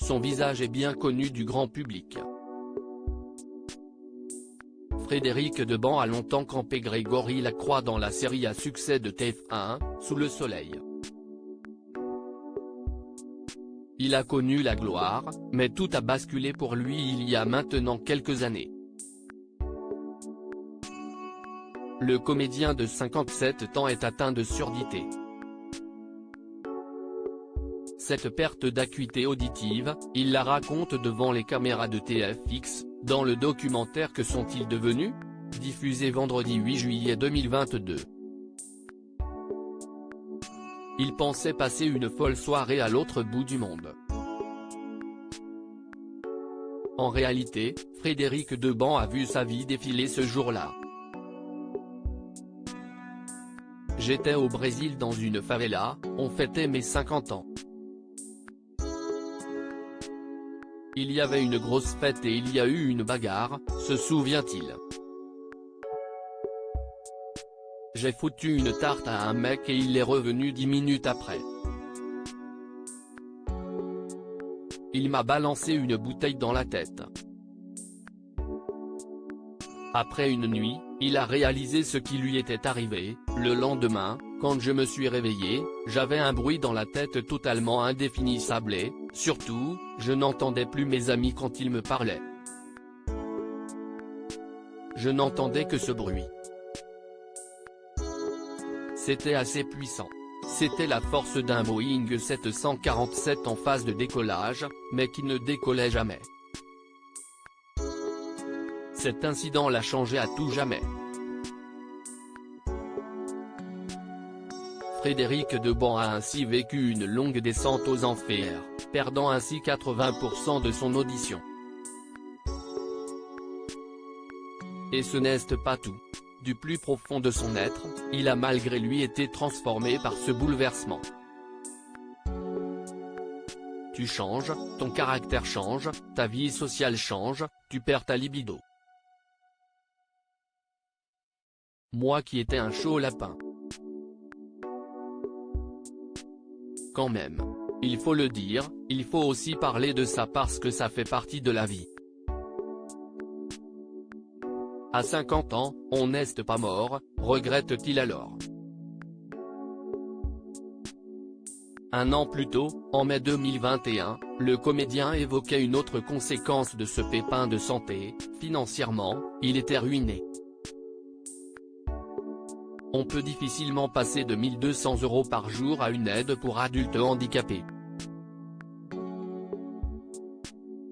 son visage est bien connu du grand public. Frédéric Deband a longtemps campé Grégory Lacroix dans la série à succès de TF1, Sous le soleil. Il a connu la gloire, mais tout a basculé pour lui il y a maintenant quelques années. Le comédien de 57 ans est atteint de surdité. Cette perte d'acuité auditive, il la raconte devant les caméras de TFX, dans le documentaire Que sont-ils devenus?, diffusé vendredi 8 juillet 2022. Il pensait passer une folle soirée à l'autre bout du monde. En réalité, Frédéric Deband a vu sa vie défiler ce jour-là. J'étais au Brésil dans une favela, on fêtait mes 50 ans. Il y avait une grosse fête et il y a eu une bagarre, se souvient-il. J'ai foutu une tarte à un mec et il est revenu 10 minutes après. Il m'a balancé une bouteille dans la tête. Après une nuit, il a réalisé ce qui lui était arrivé. Le lendemain, quand je me suis réveillé, j'avais un bruit dans la tête totalement indéfinissable et, surtout, je n'entendais plus mes amis quand ils me parlaient. Je n'entendais que ce bruit. C'était assez puissant. C'était la force d'un Boeing 747 en phase de décollage, mais qui ne décollait jamais. Cet incident l'a changé à tout jamais. Frédéric Deband a ainsi vécu une longue descente aux enfers, perdant ainsi 80% de son audition. Et ce n'est pas tout. Du plus profond de son être, il a malgré lui été transformé par ce bouleversement. Tu changes, ton caractère change, ta vie sociale change, tu perds ta libido. Moi qui étais un chaud lapin. Quand même. Il faut le dire, il faut aussi parler de ça parce que ça fait partie de la vie. À 50 ans, on n'est pas mort, regrette-t-il alors. Un an plus tôt, en mai 2021, le comédien évoquait une autre conséquence de ce pépin de santé. Financièrement, il était ruiné. On peut difficilement passer de 1 200 € par jour à une aide pour adultes handicapés.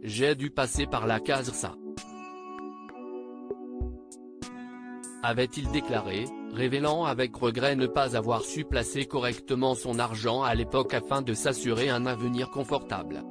J'ai dû passer par la case ça. Avait-il déclaré, révélant avec regret ne pas avoir su placer correctement son argent à l'époque afin de s'assurer un avenir confortable.